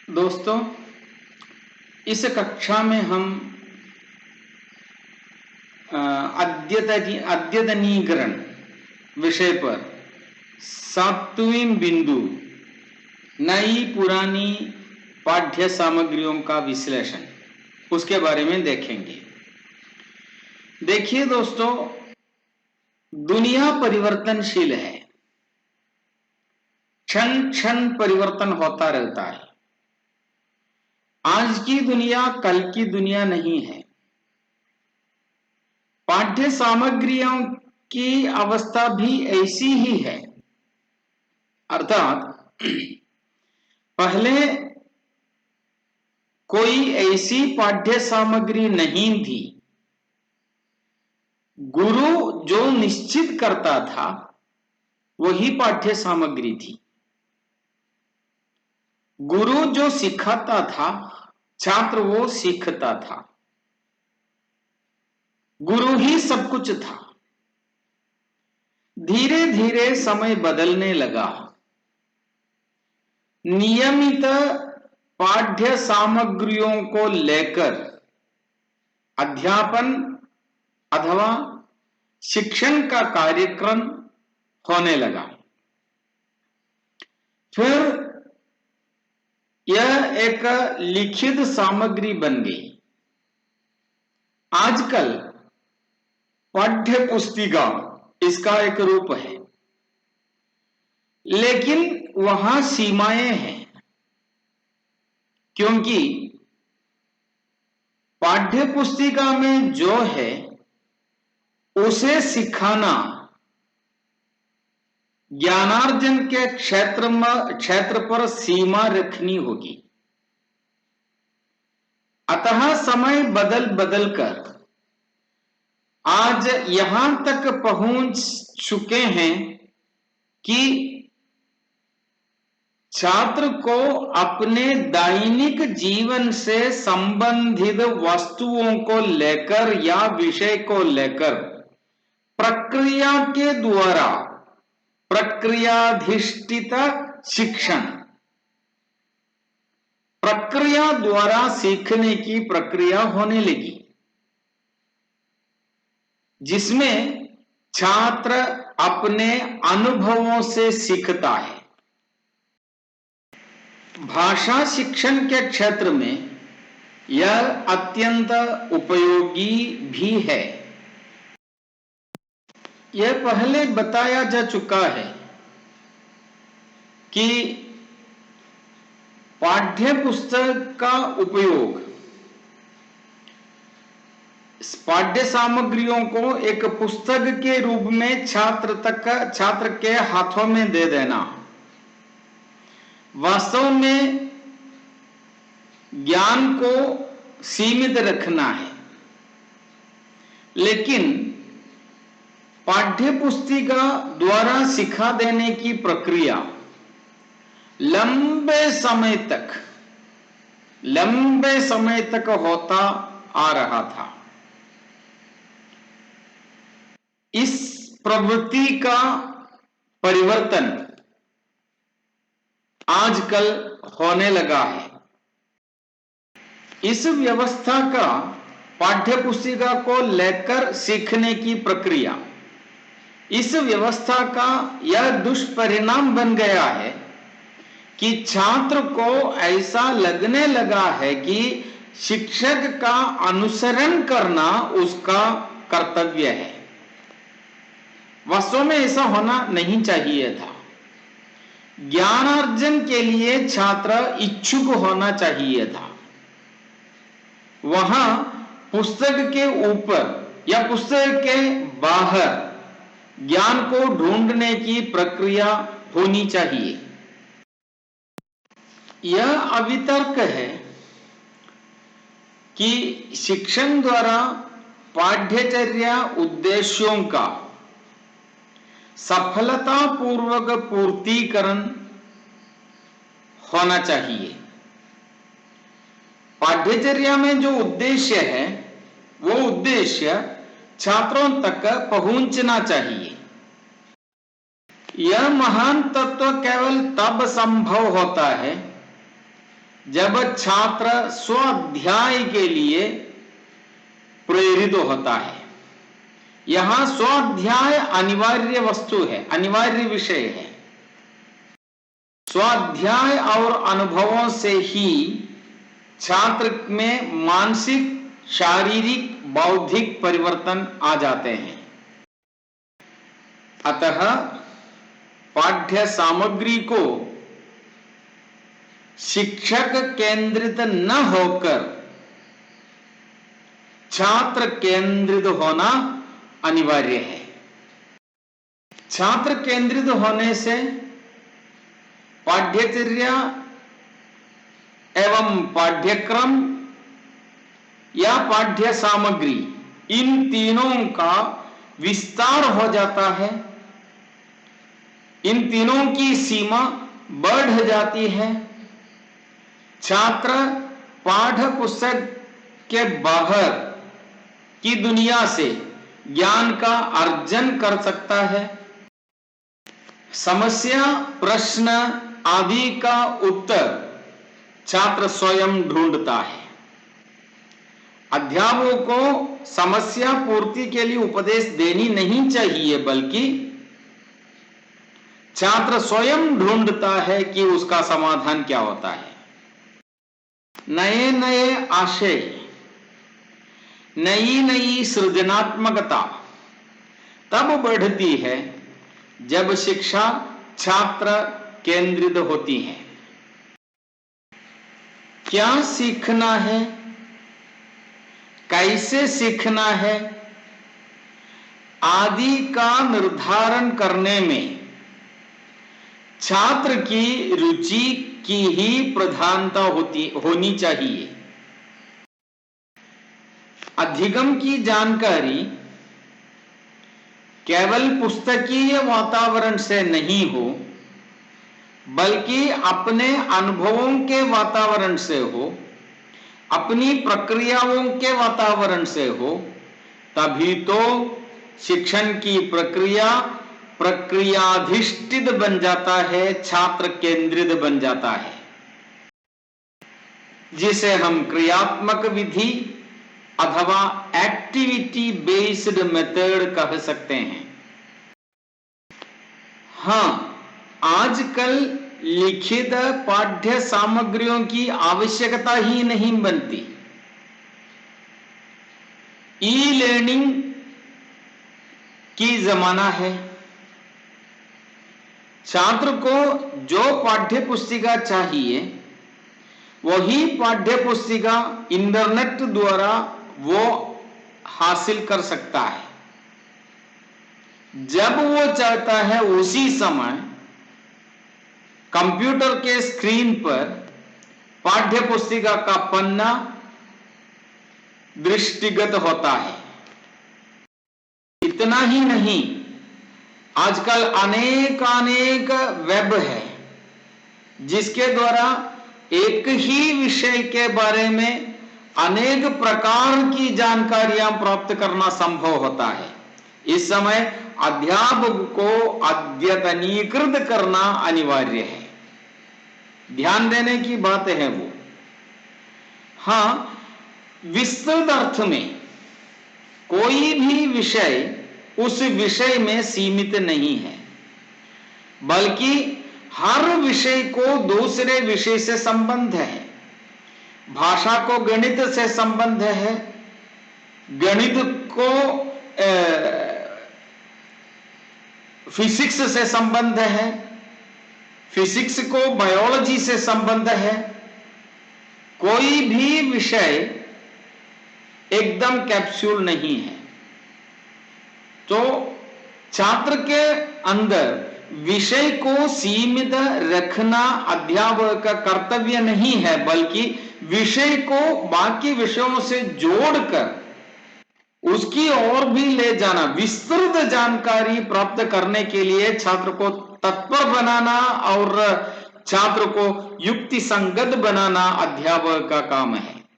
दोस्तों, इस कक्षा में हम अद्यतनीकरण विषय पर 7वीं बिंदु नई पुरानी पाठ्य सामग्रियों का विश्लेषण उसके बारे में देखेंगे। देखिए दोस्तों, दुनिया परिवर्तनशील है, क्षण क्षण परिवर्तन होता रहता है। आज की दुनिया कल की दुनिया नहीं है। पाठ्य सामग्रियों की अवस्था भी ऐसी ही है, अर्थात पहले कोई ऐसी पाठ्य सामग्री नहीं थी। गुरु जो निश्चित करता था वही पाठ्य सामग्री थी। गुरु जो सिखाता था, छात्र वो सीखता था। गुरु ही सब कुछ था। धीरे धीरे समय बदलने लगा। नियमित पाठ्य सामग्रियों को लेकर अध्यापन अथवा शिक्षण का कार्यक्रम होने लगा। फिर यह एक लिखित सामग्री बन गई। आजकल पाठ्य पुस्तिका इसका एक रूप है, लेकिन वहां सीमाएं हैं, क्योंकि पाठ्य पुस्तिका में जो है उसे सिखाना ज्ञानार्जन के क्षेत्र पर सीमा रखनी होगी। अतः समय बदल बदल कर आज यहां तक पहुंच चुके हैं कि छात्र को अपने दैनिक जीवन से संबंधित वस्तुओं को लेकर या विषय को लेकर प्रक्रिया के द्वारा प्रक्रियाधिष्ठित शिक्षण, प्रक्रिया द्वारा सीखने की प्रक्रिया होने लगी, जिसमें छात्र अपने अनुभवों से सीखता है। भाषा शिक्षण के क्षेत्र में यह अत्यंत उपयोगी भी है। यह पहले बताया जा चुका है कि पाठ्य पुस्तक का उपयोग पाठ्य सामग्रियों को एक पुस्तक के रूप में छात्र के हाथों में दे देना वास्तव में ज्ञान को सीमित रखना है। लेकिन पाठ्य पुस्तिका द्वारा सिखा देने की प्रक्रिया लंबे समय तक होता आ रहा था। इस प्रवृत्ति का परिवर्तन आजकल होने लगा है। इस व्यवस्था का पाठ्य पुस्तिका को लेकर सीखने की प्रक्रिया, इस व्यवस्था का यह दुष्परिणाम बन गया है कि छात्र को ऐसा लगने लगा है कि शिक्षक का अनुसरण करना उसका कर्तव्य है। वास्तव में ऐसा होना नहीं चाहिए था। ज्ञानार्जन के लिए छात्र इच्छुक होना चाहिए था। वहां पुस्तक के ऊपर या पुस्तक के बाहर ज्ञान को ढूंढने की प्रक्रिया होनी चाहिए। यह अवितर्क है कि शिक्षण द्वारा पाठ्यचर्या उद्देश्यों का सफलतापूर्वक पूर्तिकरण होना चाहिए। पाठ्यचर्या में जो उद्देश्य है वो उद्देश्य छात्रों तक पहुंचना चाहिए। यह महान तत्व केवल तब संभव होता है जब छात्र स्वाध्याय के लिए प्रेरित होता है। यहां स्वाध्याय अनिवार्य वस्तु है, अनिवार्य विषय है। स्वाध्याय और अनुभवों से ही छात्र में मानसिक, शारीरिक, बौद्धिक परिवर्तन आ जाते हैं। अतः पाठ्य सामग्री को शिक्षक केंद्रित न होकर छात्र केंद्रित होना अनिवार्य है। छात्र केंद्रित होने से पाठ्यचर्या एवं पाठ्यक्रम या पाठ्य सामग्री, इन तीनों का विस्तार हो जाता है। इन तीनों की सीमा बढ़ जाती है। छात्र पाठ पुस्तक के बाहर की दुनिया से ज्ञान का अर्जन कर सकता है। समस्या, प्रश्न आदि का उत्तर छात्र स्वयं ढूंढता है। अध्यापक को समस्या पूर्ति के लिए उपदेश देनी नहीं चाहिए, बल्कि छात्र स्वयं ढूंढता है कि उसका समाधान क्या होता है। नए नए आशय, नई नई सृजनात्मकता तब बढ़ती है जब शिक्षा छात्र केंद्रित होती है। क्या सीखना है, कैसे सीखना है आदि का निर्धारण करने में छात्र की रुचि की ही प्रधानता होनी चाहिए। अधिगम की जानकारी केवल पुस्तकीय वातावरण से नहीं हो, बल्कि अपने अनुभवों के वातावरण से हो, अपनी प्रक्रियाओं के वातावरण से हो, तभी तो शिक्षण की प्रक्रिया प्रक्रियाधिष्ठित बन जाता है, छात्र केंद्रित बन जाता है, जिसे हम क्रियात्मक विधि अथवा एक्टिविटी बेस्ड मेथड कह सकते हैं। हां, आजकल लिखित पाठ्य सामग्रियों की आवश्यकता ही नहीं बनती। ई लर्निंग की जमाना है। छात्र को जो पाठ्य पुस्तिका चाहिए वही पाठ्य पुस्तिका इंटरनेट द्वारा वो हासिल कर सकता है। जब वो चाहता है उसी समय कंप्यूटर के स्क्रीन पर पाठ्य पुस्तिका का पन्ना दृष्टिगत होता है। इतना ही नहीं, आजकल अनेक वेब है जिसके द्वारा एक ही विषय के बारे में अनेक प्रकार की जानकारियां प्राप्त करना संभव होता है। इस समय अध्यापक को अद्यतनीकृत करना अनिवार्य है। ध्यान देने की बात है वो। हां, विस्तृत अर्थ में कोई भी विषय उस विषय में सीमित नहीं है, बल्कि हर विषय को दूसरे विषय से संबंध है। भाषा को गणित से संबंध है, गणित को फिजिक्स से संबंध है, फिजिक्स को बायोलॉजी से संबंध है। कोई भी विषय एकदम कैप्सूल नहीं है। तो छात्र के अंदर विषय को सीमित रखना अध्यापक का कर्तव्य नहीं है, बल्कि विषय को बाकी विषयों से जोड़कर उसकी ओर भी ले जाना, विस्तृत जानकारी प्राप्त करने के लिए छात्र को तत्पर बनाना और छात्र को युक्ति संगत बनाना अध्यापक का काम है।